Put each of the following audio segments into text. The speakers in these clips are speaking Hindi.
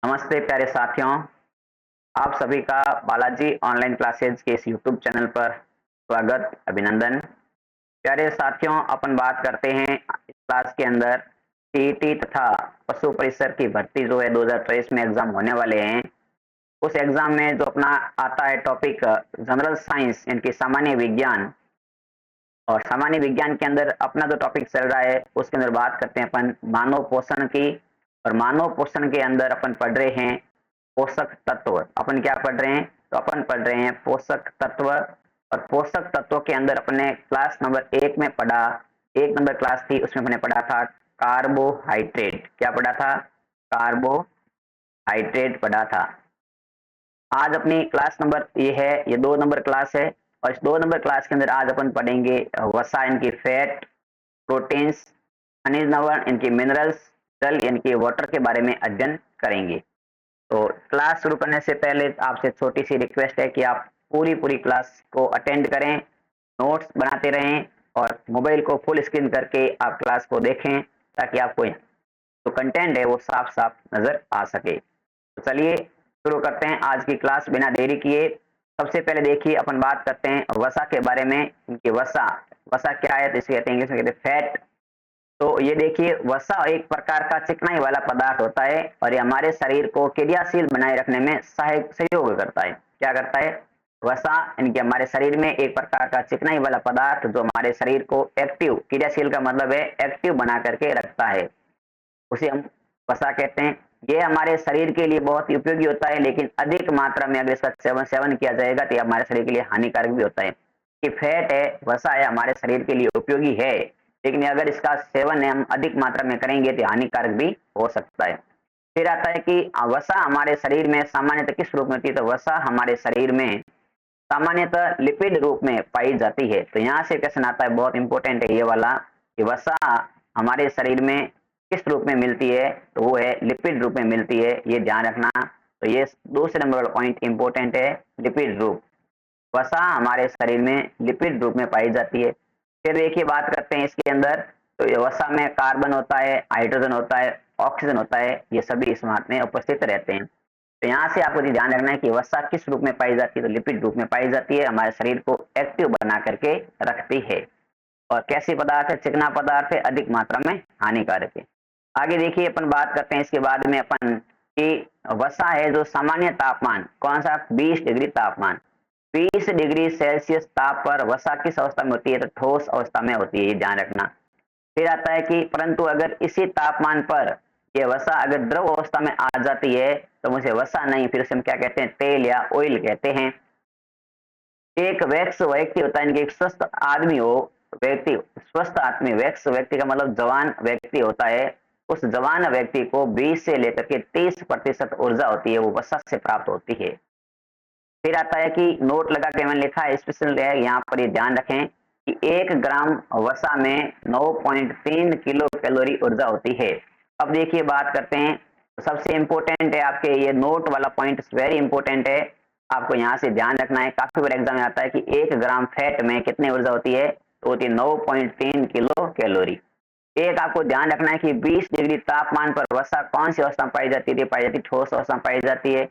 नमस्ते प्यारे साथियों, आप सभी का बालाजी ऑनलाइन क्लासेज के इस यूट्यूब चैनल पर स्वागत, अभिनंदन। प्यारे साथियों, अपन बात करते हैं इस क्लास के अंदर सीईटी तथा पशु परिसर की भर्ती जो है 2023 में एग्जाम होने वाले हैं। उस एग्जाम में जो अपना आता है टॉपिक जनरल साइंस यानी कि सामान्य विज्ञान, और सामान्य विज्ञान के अंदर अपना जो टॉपिक चल रहा है उसके अंदर बात करते हैं अपन मानव पोषण की। और मानव पोषण के अंदर अपन पढ़ रहे हैं पोषक तत्व। अपन क्या पढ़ रहे हैं? तो अपन पढ़ रहे हैं पोषक तत्व। और पोषक तत्व के अंदर अपने क्लास नंबर 1 में पढ़ा, 1 नंबर क्लास थी उसमें अपने पढ़ा था कार्बोहाइड्रेट। क्या पढ़ा था? कार्बोहाइड्रेट पढ़ा था। आज अपनी क्लास नंबर ये 2 नंबर क्लास है। और इस 2 नंबर क्लास के अंदर आज अपन पढ़ेंगे वसा इनकी फैट, प्रोटीन्स, खनिज लवण इनकी मिनरल्स, जल इनके वाटर के बारे में अध्ययन करेंगे। तो क्लास शुरू करने से पहले आपसे छोटी सी रिक्वेस्ट है कि आप पूरी पूरी क्लास को अटेंड करें, नोट्स बनाते रहें और मोबाइल को फुल स्क्रीन करके आप क्लास को देखें ताकि आपको जो कंटेंट है वो साफ साफ नजर आ सके। तो चलिए शुरू करते हैं आज की क्लास बिना देरी किए। सबसे पहले देखिए अपन बात करते हैं वसा के बारे में। इनकी वसा, वसा क्या है तो इसे कहते हैं इंग्लिश में कहते हैं फैट। तो ये देखिए वसा एक प्रकार का चिकनाई वाला पदार्थ होता है और ये हमारे शरीर को क्रियाशील बनाए रखने में सहायक सहयोग करता है। क्या करता है? वसा इनके हमारे शरीर में एक प्रकार का चिकनाई वाला पदार्थ जो हमारे शरीर को एक्टिव, क्रियाशील का मतलब है एक्टिव बना करके रखता है, उसे हम वसा कहते हैं। ये हमारे शरीर के लिए बहुत ही उपयोगी होता है, लेकिन अधिक मात्रा में अगर इसका सेवन किया जाएगा तो ये हमारे शरीर के लिए हानिकारक भी होता है। कि फैट है, वसा है, हमारे शरीर के लिए उपयोगी है, लेकिन अगर इसका सेवन हम अधिक मात्रा में करेंगे तो हानिकारक भी हो सकता है। फिर आता है कि वसा हमारे शरीर में सामान्यतः किस रूप में होती है? तो वसा हमारे शरीर में सामान्यतः लिपिड रूप में पाई जाती है। तो यहाँ से क्वेश्चन आता है, बहुत इंपॉर्टेंट है ये वाला, कि वसा हमारे शरीर में किस रूप में मिलती है? तो वो है लिपिड रूप में मिलती है, ये ध्यान रखना। तो ये दूसरे नंबर वाला पॉइंट इंपॉर्टेंट है, लिपिड रूप। वसा हमारे शरीर में लिपिड रूप में पाई जाती है। फिर देखिए बात करते हैं इसके अंदर, तो ये वसा में कार्बन होता है, हाइड्रोजन होता है, ऑक्सीजन होता है, ये सभी इस में उपस्थित रहते हैं। तो यहाँ से आपको ध्यान रखना है कि वसा किस रूप में पाई जाती है? तो लिपिड रूप में पाई जाती है, हमारे शरीर को एक्टिव बना करके रखती है। और कैसी पदार्थ है? चिकना पदार्थ है, अधिक मात्रा में हानिकारक है। आगे देखिए अपन बात करते हैं इसके बाद में अपन कि वसा है जो सामान्य तापमान, कौन सा? 20 डिग्री तापमान, 20 डिग्री सेल्सियस ताप पर वसा किस अवस्था में होती है? तो ठोस अवस्था में होती है, ये ध्यान रखना। फिर आता है कि परंतु अगर इसी तापमान पर यह वसा अगर द्रव अवस्था में आ जाती है तो मुझे वसा नहीं, फिर उसे हम क्या कहते हैं? तेल या ऑयल कहते हैं। एक वैक्स व्यक्ति होता है, इनके एक स्वस्थ आदमी हो, व्यक्ति, स्वस्थ आदमी, वैक्स व्यक्ति का मतलब जवान व्यक्ति होता है। उस जवान व्यक्ति को 20 से लेकर के 30% ऊर्जा होती है वो वसा से प्राप्त होती है। फिर आता है कि नोट लगा के मैंने लिखा है, स्पेशल है यहाँ पर, ये ध्यान रखें कि 1 ग्राम वसा में 9.3 किलो कैलोरी ऊर्जा होती है। अब देखिए बात करते हैं, तो सबसे इंपॉर्टेंट है आपके ये नोट वाला पॉइंट, वेरी इंपॉर्टेंट है, आपको यहाँ से ध्यान रखना है। काफी बार एग्जाम में आता है कि 1 ग्राम फैट में कितनी ऊर्जा होती है? तो होती है 9.3 किलो कैलोरी। एक आपको ध्यान रखना है कि 20 डिग्री तापमान पर वसा कौन सी अवस्था में पाई जाती है? पाई जाती है ठोस अवस्था में पाई जाती है।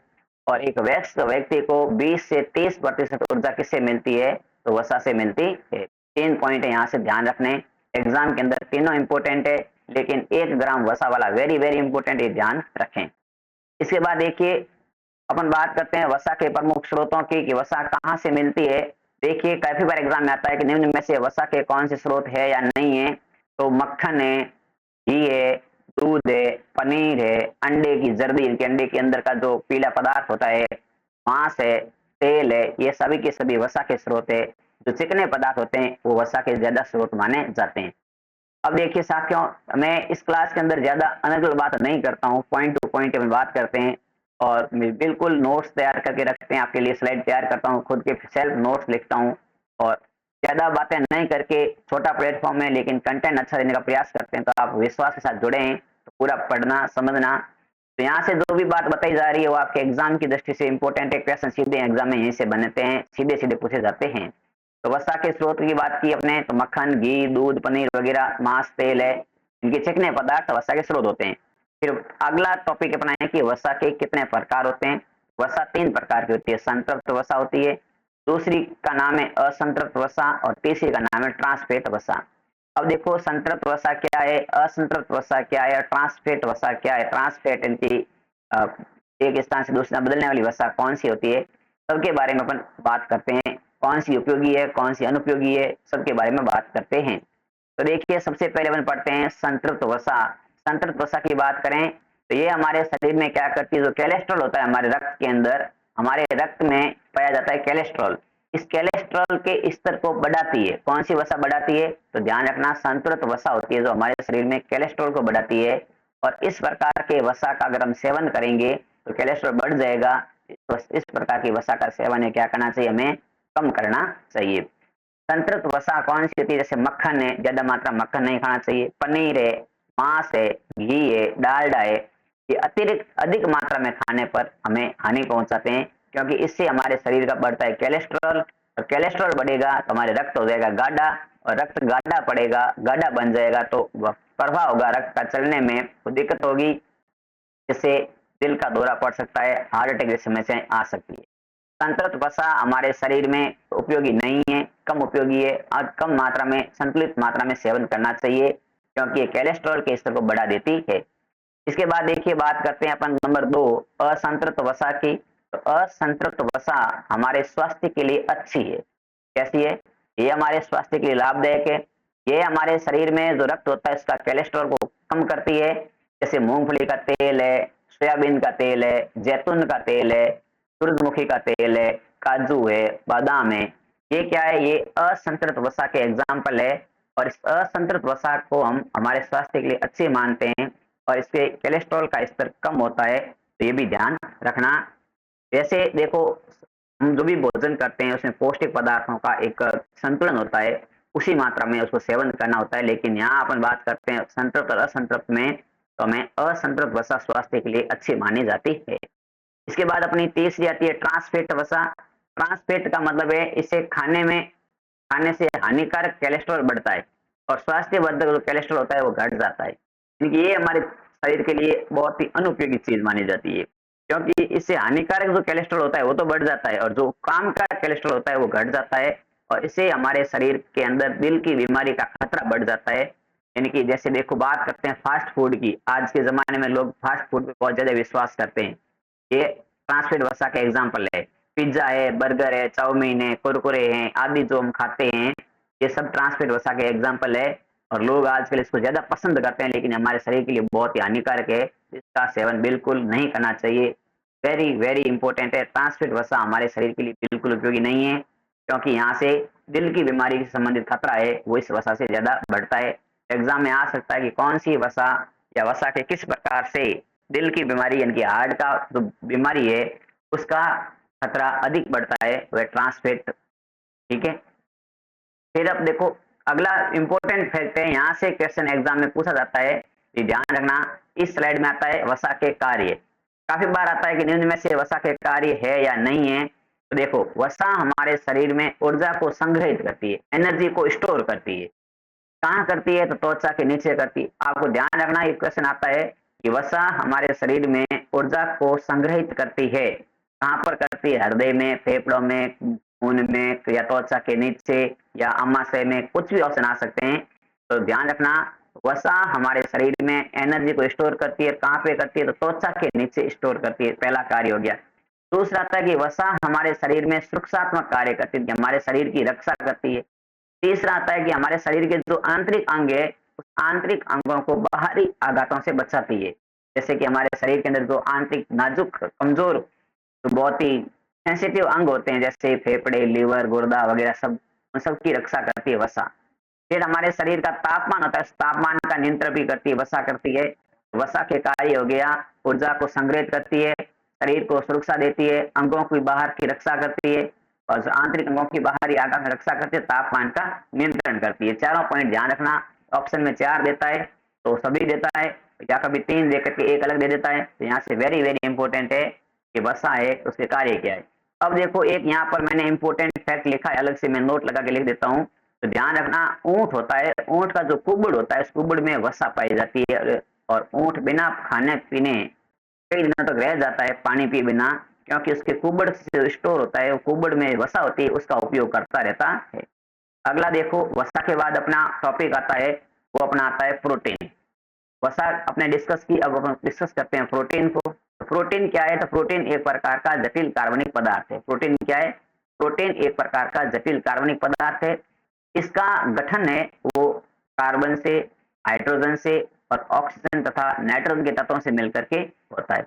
और एक वयस्क व्यक्ति को 20 से 30% ऊर्जा किससे मिलती है? तो वसा से मिलती है। 3 पॉइंट है यहाँ से ध्यान रखने, एग्जाम के अंदर तीनों इंपॉर्टेंट है, लेकिन 1 ग्राम वसा वाला वेरी वेरी इंपॉर्टेंट, ये ध्यान रखें। इसके बाद देखिए अपन बात करते हैं वसा के प्रमुख स्रोतों की, कि वसा कहाँ से मिलती है। देखिए काफी बार एग्जाम में आता है कि निम्न में से वसा के कौन से स्रोत है या नहीं है? तो मक्खन है, घी है, दूध है, पनीर है, अंडे की जर्दी, इनके अंडे के अंदर का जो पीला पदार्थ होता है, मांस है, तेल है, ये सभी के सभी वसा के स्रोत है। जो चिकने पदार्थ होते हैं वो वसा के ज्यादा स्रोत माने जाते हैं। अब देखिए साथियों, मैं इस क्लास के अंदर ज्यादा अनर्गल बात नहीं करता हूँ, पॉइंट टू पॉइंट में बात करते हैं। और मैं बिल्कुल नोट्स तैयार करके रखते हैं आपके लिए, स्लाइड तैयार करता हूँ, खुद के सेल्फ नोट्स लिखता हूँ। और ज्यादा बातें नहीं करके, छोटा प्लेटफॉर्म है लेकिन कंटेंट अच्छा देने का प्रयास करते हैं, तो आप विश्वास के साथ जुड़े हैं तो पूरा पढ़ना समझना। तो यहाँ से जो भी बात बताई जा रही है वो आपके एग्जाम की दृष्टि से इंपॉर्टेंट है, क्वेश्चन सीधे एग्जाम में यहीं से बनते हैं, सीधे सीधे पूछे जाते हैं। तो वसा के स्रोत की बात की अपने, तो मक्खन, घी, दूध, पनीर वगैरह, मांस, तेल है, इनके चिकने पदार्थ वसा के स्रोत होते हैं। फिर अगला टॉपिक अपना है कि वसा के कितने प्रकार होते हैं। वसा 3 प्रकार की होती है, संतृप्त वसा होती है, दूसरी का नाम है असंतृप्त वसा और तीसरी का नाम है ट्रांसफेट वसा। अब देखो संतृप्त वसा क्या है, असंतृप्त वसा क्या है और ट्रांसफेट वसा क्या है। ट्रांसफेट इनकी एक स्थान से दूसरा बदलने वाली वसा कौन सी होती है, सबके बारे में अपन बात करते हैं। कौन सी उपयोगी है, कौन सी अनुपयोगी है, सबके बारे में बात करते हैं। तो देखिए सबसे पहले अपन पढ़ते हैं संतृप्त वसा। संतृप्त वसा की बात करें तो ये हमारे शरीर में क्या करती है, जो कोलेस्ट्रॉल होता है हमारे रक्त के अंदर, हमारे रक्त में पाया जाता है कोलेस्ट्रॉल, इस कोलेस्ट्रॉल के स्तर को बढ़ाती है। कौन सी वसा बढ़ाती है, तो ध्यान रखना संतृप्त वसा होती है जो हमारे शरीर में कोलेस्ट्रॉल को बढ़ाती है। और इस प्रकार के वसा का अगर हम सेवन करेंगे तो कोलेस्ट्रॉल बढ़ जाएगा। इस प्रकार की वसा का सेवन है क्या करना चाहिए, हमें कम करना चाहिए। संतृप्त वसा कौन सी होती है, जैसे मक्खन है, ज्यादा मात्रा मक्खन नहीं खाना चाहिए, पनीर है, मांस है, घी है, डालडा है, ये अतिरिक्त अधिक मात्रा में खाने पर हमें हानि पहुंचाते हैं, क्योंकि इससे हमारे शरीर का बढ़ता है कोलेस्ट्रॉल, और कोलेस्ट्रॉल बढ़ेगा तो हमारे रक्त हो जाएगा गाढ़ा, और रक्त गाढ़ा पड़ेगा, गाढ़ा बन जाएगा तो प्रभाव होगा रक्त का चलने में, तो दिक्कत होगी, जिससे दिल का दौरा पड़ सकता है, हार्ट अटैक जैसी समस्याएं आ सकती है। संतृप्त वसा हमारे शरीर में उपयोगी नहीं है, कम उपयोगी है, और कम मात्रा में संतुलित मात्रा में सेवन करना चाहिए, क्योंकि ये कोलेस्ट्रॉल के स्तर को बढ़ा देती है। इसके बाद देखिए बात करते हैं अपन नंबर 2 असंतृप्त वसा की। तो असंतृप्त वसा हमारे स्वास्थ्य के लिए अच्छी है। कैसी है, ये हमारे स्वास्थ्य के लिए लाभदायक है। ये हमारे शरीर में जो रक्त होता है इसका कोलेस्ट्रॉल को कम करती है। जैसे मूंगफली का तेल है, सोयाबीन का तेल है, जैतून का तेल है, सूरजमुखी का तेल है, काजू है, बादाम है, ये क्या है, ये असंतृप्त वसा के एग्जाम्पल है। और इस असंतृप्त वसा को हम हमारे स्वास्थ्य के लिए अच्छे मानते हैं, और इससे कोलेस्ट्रॉल का स्तर कम होता है, तो ये भी ध्यान रखना। जैसे देखो हम जो भी भोजन करते हैं उसमें पौष्टिक पदार्थों का एक संतुलन होता है, उसी मात्रा में उसको सेवन करना होता है। लेकिन यहाँ अपन बात करते हैं संतृप्त और असंतृप्त में, तो हमें असंतृप्त वसा स्वास्थ्य के लिए अच्छी मानी जाती है। इसके बाद अपनी तीसरी आती है ट्रांसफेट वसा। ट्रांसफेट का मतलब है इसे खाने से हानिकारक कोलेस्ट्रॉल बढ़ता है, और स्वास्थ्यवर्धक जो कोलेस्ट्रॉल होता है वो घट जाता है। क्योंकि ये हमारे शरीर के लिए बहुत ही अनुपयोगी चीज मानी जाती है, क्योंकि इससे हानिकारक जो कोलेस्ट्रॉल होता है वो तो बढ़ जाता है, और जो काम का कोलेस्ट्रॉल होता है वो घट जाता है, और इससे हमारे शरीर के अंदर दिल की बीमारी का खतरा बढ़ जाता है। यानी कि जैसे देखो बात करते हैं फास्ट फूड की, आज के जमाने में लोग फास्ट फूड पे बहुत ज्यादा विश्वास करते हैं, ये ट्रांसफेट वसा का एग्जाम्पल है। पिज्जा है, बर्गर है, चाउमीन है, कुरकुरे हैं आदि जो हम खाते हैं, ये सब ट्रांसफेट वसा के एग्जाम्पल है, और लोग आजकल इसको ज्यादा पसंद करते हैं, लेकिन हमारे शरीर के लिए बहुत ही हानिकारक है, इसका सेवन बिल्कुल नहीं करना चाहिए। वेरी वेरी इंपॉर्टेंट है, ट्रांसफेट वसा हमारे शरीर के लिए बिल्कुल उपयोगी नहीं है, क्योंकि यहाँ से दिल की बीमारी से संबंधित खतरा है वो इस वसा से ज्यादा बढ़ता है। एग्जाम में आ सकता है कि कौन सी वसा या वसा के किस प्रकार से दिल की बीमारी यानी कि हार्ट का जो बीमारी है उसका खतरा अधिक बढ़ता है, वह ट्रांसफेट। ठीक है, फिर अब देखो अगला इंपॉर्टेंट फैक्ट है, यहाँ से क्वेश्चन एग्जाम में पूछा जाता है, ये ध्यान रखना। इस स्लाइड में आता है वसा के कार्य, काफी बार आता है कि निम्न में से वसा के कार्य है या नहीं है। तो देखो वसा हमारे शरीर में ऊर्जा को संग्रहित करती है, एनर्जी को स्टोर करती है। कहाँ करती है, तो त्वचा के नीचे करती है। आपको ध्यान रखना, ये क्वेश्चन आता है कि वसा हमारे शरीर में ऊर्जा को संग्रहित करती है, कहाँ पर करती है, हृदय में, फेफड़ों में, खून में, या त्वचा के नीचे, या अमाशय में, कुछ भी ऑप्शन आ सकते हैं। तो ध्यान रखना, वसा हमारे शरीर में एनर्जी को स्टोर करती है, कहाँ पे करती है, तो त्वचा के नीचे स्टोर करती है, पहला कार्य हो गया। दूसरा आता है कि वसा हमारे शरीर में सुरक्षात्मक कार्य करती है, हमारे शरीर की रक्षा करती है। तीसरा आता है कि हमारे शरीर के जो आंतरिक अंग है उस आंतरिक अंगों को बाहरी आघातों से बचाती है। जैसे कि हमारे शरीर के अंदर जो आंतरिक नाजुक कमजोर तो बहुत ही सेंसिटिव अंग होते हैं, जैसे फेफड़े, लीवर, गुर्दा वगैरह, सब उन सब की रक्षा करती है वसा। फिर हमारे शरीर का तापमान होता है, तापमान का नियंत्रण भी करती है वसा, करती है। वसा के कार्य हो गया, ऊर्जा को संग्रहित करती है, शरीर को सुरक्षा देती है, अंगों की बाहर की रक्षा करती है, और जो आंतरिक अंगों की बाहरी आघात में रक्षा करती है, तापमान का नियंत्रण करती है। चारों पॉइंट ध्यान रखना। ऑप्शन में 4 देता है तो सभी देता है, या कभी 3 देकर के एक अलग दे देता है। तो यहाँ से वेरी वेरी इंपॉर्टेंट है कि वसा है उसके कार्य क्या है। अब देखो एक यहाँ पर मैंने इंपॉर्टेंट फैक्ट लिखा है, अलग से मैं नोट लगा के लिख देता हूँ। तो ध्यान रखना, ऊंट होता है, ऊंट का जो कुबड़ होता है, उस कुबड़ में वसा पाई जाती है। और ऊँट बिना खाने पीने कई दिनों तक रह जाता है पानी पिए बिना, क्योंकि उसके कुबड़ से जो स्टोर होता है, वो कुबड़ में वसा होती है, उसका उपयोग करता रहता है। अगला देखो, वसा के बाद अपना टॉपिक आता है, वो अपना आता है प्रोटीन। वसा अपने डिस्कस की, अब अपन डिस्कस करते हैं प्रोटीन को। तो प्रोटीन क्या है? तो प्रोटीन एक प्रकार का जटिल कार्बनिक पदार्थ है। प्रोटीन क्या है? प्रोटीन एक प्रकार का जटिल कार्बनिक पदार्थ है। इसका गठन है वो कार्बन से, हाइड्रोजन से और ऑक्सीजन तथा नाइट्रोजन के तत्वों से मिलकर के होता है।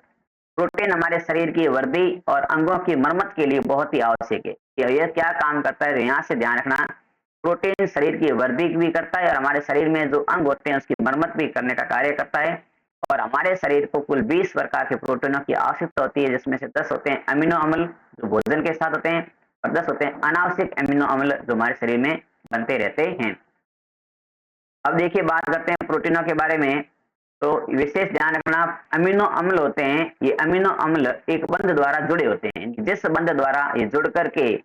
प्रोटीन हमारे शरीर की वृद्धि और अंगों की मरम्मत के लिए बहुत ही आवश्यक है। यह क्या काम करता है? यहाँ से ध्यान रखना, प्रोटीन शरीर की वृद्धि भी करता है और हमारे शरीर में जो अंग होते हैं उसकी मरम्मत भी करने का कार्य करता है। और हमारे शरीर को कुल 20 प्रकार के प्रोटीनों की आवश्यकता होती है, जिसमें से 10 होते हैं अमीनो अम्ल जो भोजन के साथ होते हैं, और 10 होते हैं अनावश्यक अमीनो अम्ल जो हमारे शरीर में बनते रहते हैं। अब देखिए, बात करते हैं प्रोटीनों के बारे में। तो विशेष ध्यान रखना, अमीनो अम्ल होते हैं, ये अमीनो अम्ल एक बंध द्वारा जुड़े होते हैं। जिस बंध द्वारा ये जुड़ करके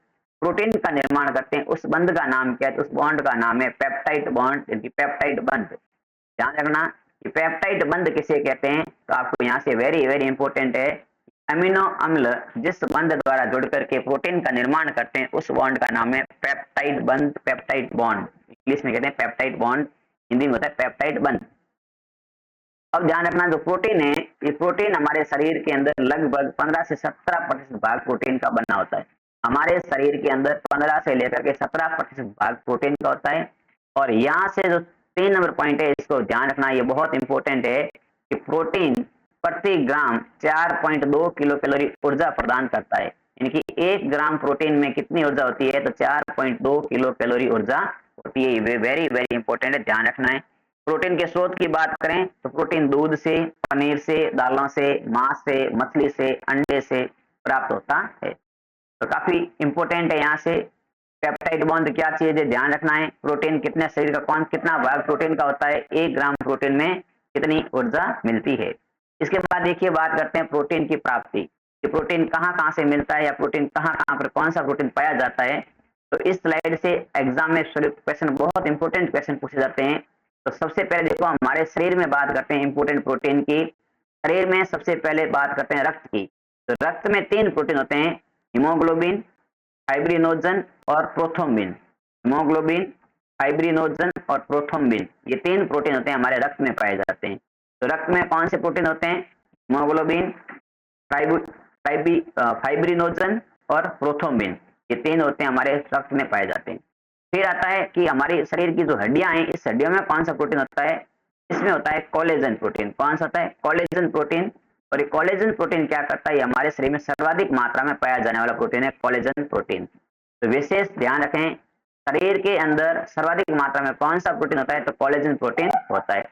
प्रोटीन का निर्माण करते हैं, उस बंध का नाम क्या है? तो उस बॉन्ड का नाम है पेप्टाइड बॉन्ड, यानी पेप्टाइड बंध। ध्यान रखना कि पेप्टाइड बंध किसे कहते हैं, तो आपको यहाँ से वेरी वेरी इंपॉर्टेंट है, अमीनो अम्ल जिस बंध द्वारा जुड़ करके प्रोटीन का निर्माण करते हैं, उस बॉन्ड का नाम है पेप्टाइड बंध, पेप्टाइड बॉन्ड। इंग्लिश में कहते हैं पेप्टाइड बॉन्ड, हिंदी में होता है पेप्टाइड बंध। अब ध्यान रखना, जो प्रोटीन है, ये प्रोटीन हमारे शरीर के अंदर लगभग 15 से 17% भाग प्रोटीन का बना होता है। हमारे शरीर के अंदर 15 से लेकर के 17% भाग प्रोटीन का होता है। और यहाँ से जो 3 नंबर पॉइंट है, इसको ध्यान रखना, ये बहुत इंपॉर्टेंट है कि प्रोटीन प्रति ग्राम 4.2 किलो कैलोरी ऊर्जा प्रदान करता है। यानी कि 1 ग्राम प्रोटीन में कितनी ऊर्जा होती है? तो 4.2 किलो कैलोरी ऊर्जा होती है। ये वेरी वेरी इंपॉर्टेंट है, ध्यान रखना है। प्रोटीन के स्रोत की बात करें तो प्रोटीन दूध से, पनीर से, दालों से, मांस से, मछली से, अंडे से प्राप्त होता है। तो काफी इंपॉर्टेंट है। यहाँ से पेप्टाइड बॉन्ड क्या चीज है, ध्यान रखना है। प्रोटीन कितने, शरीर का कौन कितना भाग प्रोटीन का होता है, 1 ग्राम प्रोटीन में कितनी ऊर्जा मिलती है। इसके बाद देखिए, बात करते हैं प्रोटीन की प्राप्ति, कि प्रोटीन कहाँ कहाँ से मिलता है, या प्रोटीन कहाँ कहाँ पर कौन सा प्रोटीन पाया जाता है। तो इस स्लाइड से एग्जाम में क्वेश्चन, बहुत इंपॉर्टेंट क्वेश्चन पूछे जाते हैं। तो सबसे पहले देखो, हमारे शरीर में बात करते हैं इंपॉर्टेंट प्रोटीन की। शरीर में सबसे पहले बात करते हैं रक्त की। तो रक्त में 3 प्रोटीन होते हैं, हीमोग्लोबिन, फाइब्रिनोजन और प्रोथ्रोम्बिन। हीमोग्लोबिन, फाइब्रिनोजन और प्रोथ्रोम्बिन, ये 3 प्रोटीन होते हैं, हमारे रक्त में पाए जाते हैं। तो रक्त में कौन से प्रोटीन होते हैं? हीमोग्लोबिन, फाइब्रिनोजन और प्रोथ्रोम्बिन, ये 3 होते हैं, हमारे रक्त में पाए जाते हैं। फिर आता है कि हमारे शरीर की जो हड्डियां हैं, इस हड्डियों में कौन सा प्रोटीन होता है? इसमें होता है कोलेजन प्रोटीन। कौन सा होता है? Collagen protein. और ये कोलेजन प्रोटीन क्या करता है? हमारे शरीर में सर्वाधिक मात्रा में पाया जाने वाला प्रोटीन है कोलेजन प्रोटीन। तो विशेष ध्यान रखें, शरीर के अंदर सर्वाधिक मात्रा में कौन सा प्रोटीन होता है? तो कोलेजन प्रोटीन होता है।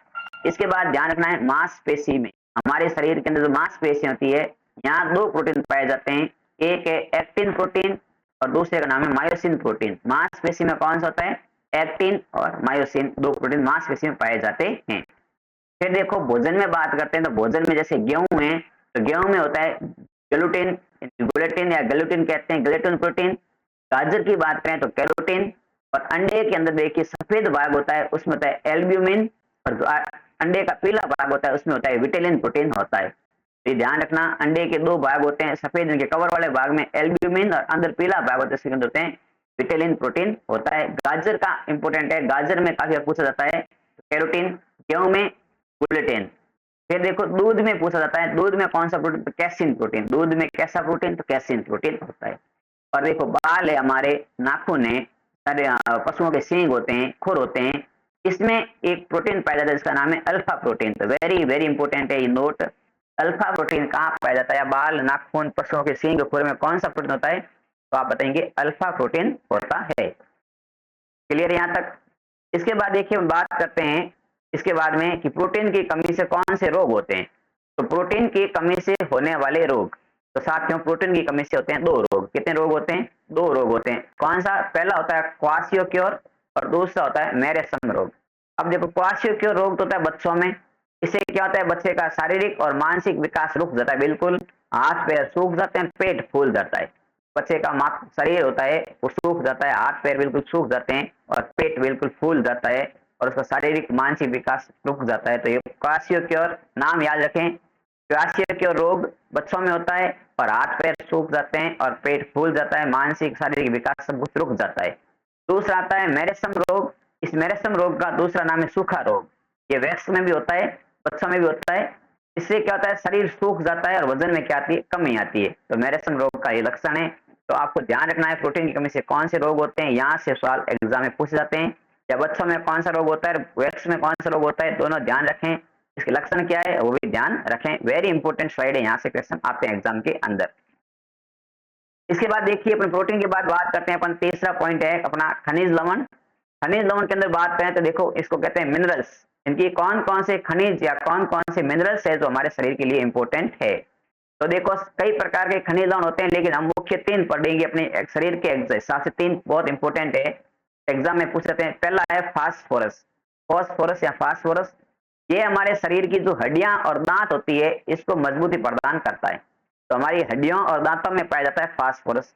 इसके बाद ध्यान रखना है, मांसपेशी में, हमारे शरीर के अंदर जो मांसपेशी होती है, यहाँ 2 प्रोटीन पाए जाते हैं। एक है एक्टिन प्रोटीन और दूसरे का नाम है मायोसिन प्रोटीन। मांसपेशी में कौन सा होता है? एक्टिन और मायोसिन, 2 प्रोटीन मांसपेशी में पाए जाते हैं। फिर देखो, भोजन में बात करते हैं, तो भोजन में जैसे गेहूं है, तो गेहूं में होता है ग्लूटिन, ग्लूटिन या ग्लूटिन कहते हैं, ग्लूटिन प्रोटीन। गाजर की बात करें तो कैरोटीन। और अंडे के अंदर देखिए सफेद भाग होता है, उसमें होता है एल्ब्यूमिन। और जो अंडे का पीला भाग होता है, उसमें होता है विटेलिन प्रोटीन होता है। ये ध्यान रखना, अंडे के 2 भाग होते हैं, सफेद रंग के कवर वाले भाग में एल्ब्यूमिन और अंदर पीला भाग होता है, इसके अंदर होते हैं विटेलिन प्रोटीन होता है। गाजर का इंपॉर्टेंट है, गाजर में काफी पूछा जाता है, कैरोटीन। गेहूं में ग्लूटेन। फिर देखो, दूध में पूछा जाता है, दूध में कौन सा प्रोटीन? तो कैसिन प्रोटीन। दूध में कैसा प्रोटीन? तो कैसिन प्रोटीन होता है। और देखो, बाल है हमारे, नाखून है, सारे पशुओं के सींग होते हैं, खुर होते हैं, इसमें एक प्रोटीन पाया जाता है जिसका नाम है अल्फा प्रोटीन। तो वेरी वेरी इंपॉर्टेंट है ये नोट, अल्फा प्रोटीन कहाँ पाया जाता है? बाल, नाखून, पशुओं के सींग, खुर में कौन सा प्रोटीन होता है? तो आप बताएंगे अल्फा प्रोटीन होता है। क्लियर यहाँ तक? इसके बाद देखिए, बात करते हैं इसके बाद में कि प्रोटीन की कमी से कौन से रोग होते हैं। तो प्रोटीन की कमी से होने वाले रोग, तो साथियों प्रोटीन की कमी से होते हैं 2 रोग। कितने रोग होते हैं? 2 रोग होते हैं। कौन सा? पहला होता है क्वाशियोक्योर और दूसरा होता है मेरेस्म रोग। अब देखो, क्वाशियोक्योर रोग तो होता है बच्चों में। इससे क्या होता है? बच्चे का शारीरिक और मानसिक विकास रुक जाता है, बिल्कुल हाथ पैर सूख जाते हैं, पेट फूल जाता है। बच्चे का शरीर होता है वो सूख जाता है, हाथ पैर बिल्कुल सूख जाते हैं और पेट बिल्कुल फूल जाता है। और उसका शारीरिक मानसिक विकास रुक जाता है। तो ये क्वाशियोक्योर नाम याद रखें। क्वाशियोक्योर रोग बच्चों में होता है और हाथ पैर सूख जाते हैं और पेट फूल जाता है, मानसिक शारीरिक विकास सब कुछ रुक जाता है। दूसरा आता है मेरेस्म रोग। इस मेरेस्म रोग का दूसरा नाम है सूखा रोग। ये वयस्क में भी होता है, बच्चों में भी होता है। इससे क्या होता है, शरीर सूख जाता है और वजन में क्या आती है, कमी आती है। तो मेरेस्म रोग का ये लक्षण है। तो आपको ध्यान रखना है प्रोटीन की कमी से कौन से रोग होते हैं, यहाँ से सवाल एग्जाम में पूछे जाते हैं। या बच्चों में कौन सा रोग होता है, वयस्क में कौन सा रोग होता है, दोनों ध्यान रखें। इसके लक्षण क्या है वो भी ध्यान रखें। वेरी इंपॉर्टेंट स्लाइड है, यहाँ से क्वेश्चन आते हैं एग्जाम के अंदर। इसके बाद देखिए अपन प्रोटीन के बाद बात करते हैं, अपन तीसरा पॉइंट है अपना खनिज लवण। खनिज लवण के अंदर बात करें तो देखो इसको कहते हैं मिनरल्स। इनकी कौन कौन से खनिज या कौन कौन से मिनरल्स है जो हमारे शरीर के लिए इंपॉर्टेंट है। तो देखो कई प्रकार के खनिज लवण होते हैं, लेकिन हम मुख्य तीन पढ़ेंगे अपने शरीर के हिसाब से। तीन बहुत इंपॉर्टेंट है, एग्जाम में पूछ सकते हैं। पहला है फास्फोरस। फास्फोरस या फास्फोरस, ये हमारे शरीर की जो हड्डियां और दांत होती है इसको मजबूती प्रदान करता है। तो हमारी हड्डियों और दांतों में पाया जाता है फास्फोरस।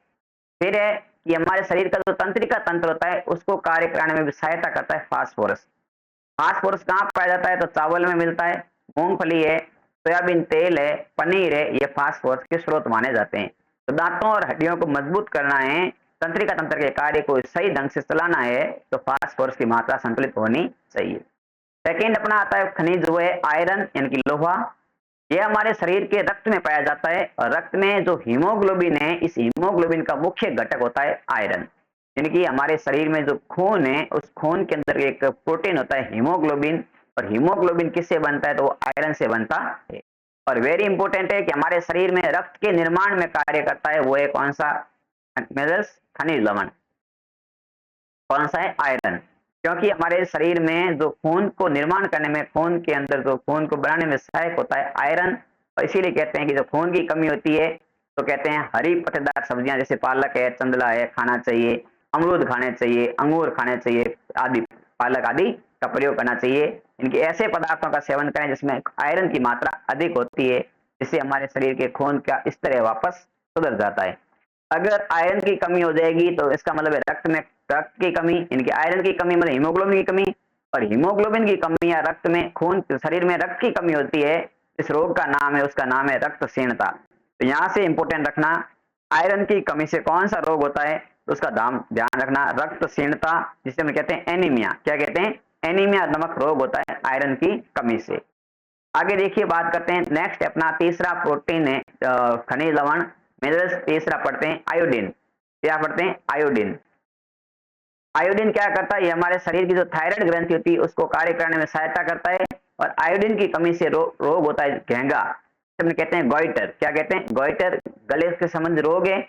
फिर है कि हमारे शरीर का जो तंत्रिका तंत्र होता है उसको कार्य कराने में भी सहायता करता है फास्फोरस। फास्फोरस कहाँ पाया जाता है, तो चावल में मिलता है, मूंगफली है, सोयाबीन तेल है, पनीर है, ये फास्फोरस के स्रोत माने जाते हैं। तो दांतों और हड्डियों को मजबूत करना है, तंत्रिका तंत्र के कार्य को सही ढंग से चलाना है, तो फास्फोरस की मात्रा संतुलित होनी चाहिए। सेकेंड अपना आता है खनिज वो है आयरन यानी कि लोहा। यह हमारे शरीर के रक्त में पाया जाता है और रक्त में जो हीमोग्लोबिन है, इस हीमोग्लोबिन का मुख्य घटक होता है आयरन। यानी कि हमारे शरीर में जो खून है उस खून के अंदर एक प्रोटीन होता है हीमोग्लोबिन, और हीमोग्लोबिन किससे बनता है, तो वो आयरन से बनता है। और वेरी इंपॉर्टेंट है कि हमारे शरीर में रक्त के निर्माण में कार्य करता है वो है कौन सा मिनरल्स, खनिज लवण। कौन सा है, आयरन। क्योंकि हमारे शरीर में जो खून को निर्माण करने में, खून के अंदर जो खून को बनाने में सहायक होता है आयरन। और इसीलिए कहते हैं कि जब खून की कमी होती है तो कहते हैं हरी पत्तेदार सब्जियां जैसे पालक है, चंदला है, खाना चाहिए, अमरूद खाने चाहिए, अंगूर खाने चाहिए आदि, पालक आदि का प्रयोग करना चाहिए। इनके ऐसे पदार्थों का सेवन करें जिसमें आयरन की मात्रा अधिक होती है, जिससे हमारे शरीर के खून का स्तर वापस सुधर जाता है। अगर आयरन की कमी हो जाएगी तो इसका मतलब है रक्त में, रक्त की कमी, इनकी आयरन की कमी मतलब हीमोग्लोबिन की कमी, और हीमोग्लोबिन की कमी या रक्त में खून शरीर में रक्त की कमी होती है, इस रोग का नाम है, उसका नाम है रक्तहीनता। तो यहाँ से इंपोर्टेंट रखना, आयरन की कमी से कौन सा रोग होता है तो उसका ध्यान रखना, रक्तहीनता, जिसे हम कहते हैं एनीमिया। क्या कहते हैं, एनीमिया नामक रोग होता है आयरन की कमी से। आगे देखिए बात करते हैं, नेक्स्ट अपना तीसरा प्रोटीन है खनिज लवण मिनरल्स। तीसरा पढ़ते हैं आयोडीन। क्या पढ़ते हैं, आयोडीन। आयोडीन क्या करता है, ये हमारे शरीर की जो थायराइड ग्रंथि होती है उसको कार्य करने में सहायता करता है। और आयोडीन की कमी से रोग होता है घेंगा, कहते हैं गोइटर। क्या कहते हैं, गोइटर, गले के संबंधी रोग है।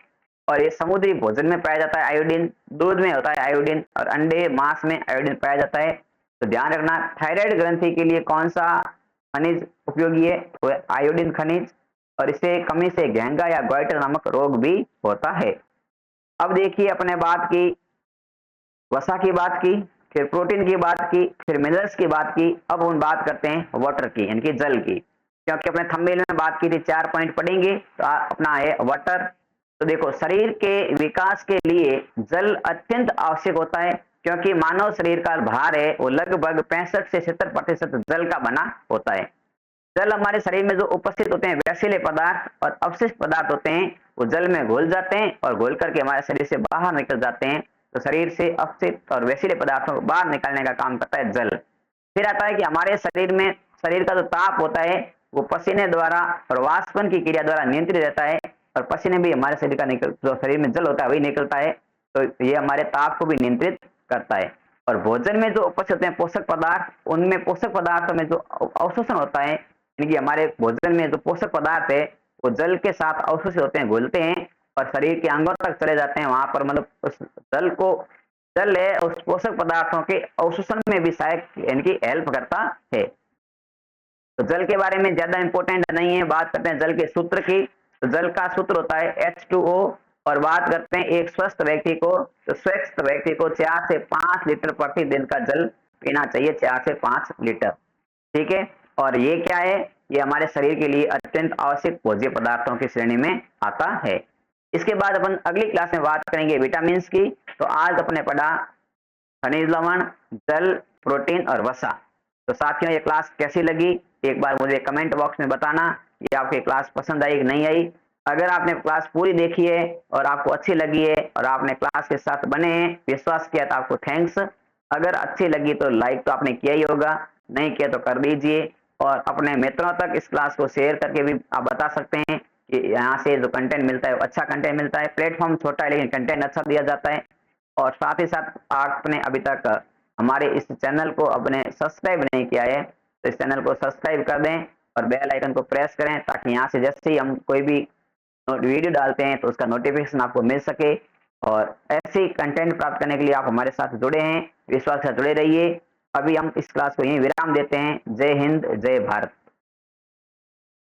और ये समुद्री भोजन में पाया जाता है आयोडीन, दूध में होता है आयोडीन, और अंडे मांस में आयोडीन पाया जाता है। तो ध्यान रखना थायराइड ग्रंथि के लिए कौन सा खनिज उपयोगी है, वो आयोडीन खनिज। और इससे कमी से घेंगा या गोइटर नामक रोग भी होता है। अब देखिए अपने बात की, वसा की बात की, फिर प्रोटीन की बात की, फिर मिनरल्स की बात की। अब हम बात करते हैं वाटर की यानी कि जल की, क्योंकि अपने थंबनेल में बात की थी 4 पॉइंट पढ़ेंगे, तो अपना है वाटर। तो देखो शरीर के विकास के लिए जल अत्यंत आवश्यक होता है, क्योंकि मानव शरीर का भार है वो लगभग 65 से 70% जल का बना होता है। जल हमारे शरीर में जो उपस्थित होते हैं वैसिले पदार्थ और अवशिष्ट पदार्थ होते हैं वो जल में घुल जाते हैं और घुल करके हमारे शरीर से बाहर निकल जाते हैं। तो शरीर से अपशिष्ट और वैसिले पदार्थों को बाहर निकालने का काम करता है जल। फिर आता है कि हमारे शरीर में, शरीर का जो ताप होता है वो पसीने द्वारा और वाष्पन की क्रिया द्वारा नियंत्रित रहता है, और पसीने भी हमारे शरीर का निकल, जो शरीर में जल होता है वही निकलता है। तो ये हमारे ताप को भी नियंत्रित करता है। और भोजन में जो उपस्थित होते हैं पोषक पदार्थ, उनमें पोषक पदार्थों में जो अवशोषण होता है, यानी कि हमारे भोजन में जो पोषक पदार्थ है वो जल के साथ अवशोषित होते हैं, घुलते हैं और शरीर के अंगों तक चले जाते हैं। वहां पर मतलब उस जल को, जल है उस पोषक पदार्थों के अवशोषण में भी सहायक यानी कि हेल्प करता है। तो जल के बारे में ज्यादा इंपॉर्टेंट नहीं है। बात करते हैं जल के सूत्र की, तो जल का सूत्र होता है H2O। और बात करते हैं एक स्वस्थ व्यक्ति को, तो स्वस्थ व्यक्ति को 4 से 5 लीटर प्रतिदिन का जल पीना चाहिए, 4 से 5 लीटर। ठीक है, और ये क्या है, ये हमारे शरीर के लिए अत्यंत आवश्यक भोज्य पदार्थों की श्रेणी में आता है। इसके बाद अपन अगली क्लास में बात करेंगे विटामिन की। तो आज अपने पढ़ा खनिज लवण, जल प्रोटीन और वसा। तो साथियों, ये क्लास कैसी लगी एक बार मुझे कमेंट बॉक्स में बताना, ये आपकी क्लास पसंद आई कि नहीं आई। अगर आपने क्लास पूरी देखी है और आपको अच्छी लगी है और आपने क्लास के साथ बने हैं, विश्वास किया, तो आपको थैंक्स। अगर अच्छी लगी तो लाइक तो आपने किया ही होगा, नहीं किया तो कर दीजिए। और अपने मित्रों तक इस क्लास को शेयर करके भी आप बता सकते हैं कि यहाँ से जो कंटेंट मिलता है वो अच्छा कंटेंट मिलता है। प्लेटफॉर्म छोटा है लेकिन कंटेंट अच्छा दिया जाता है। और साथ ही साथ आपने अभी तक हमारे इस चैनल को अपने सब्सक्राइब नहीं किया है तो इस चैनल को सब्सक्राइब कर दें और बेल आइकन को प्रेस करें, ताकि यहाँ से जैसे ही हम कोई भी वीडियो डालते हैं तो उसका नोटिफिकेशन आपको मिल सके। और ऐसे ही कंटेंट प्राप्त करने के लिए आप हमारे साथ जुड़े हैं, विश्वास से जुड़े रहिए। अभी हम इस क्लास को यहीं विराम देते हैं। जय हिंद, जय भारत।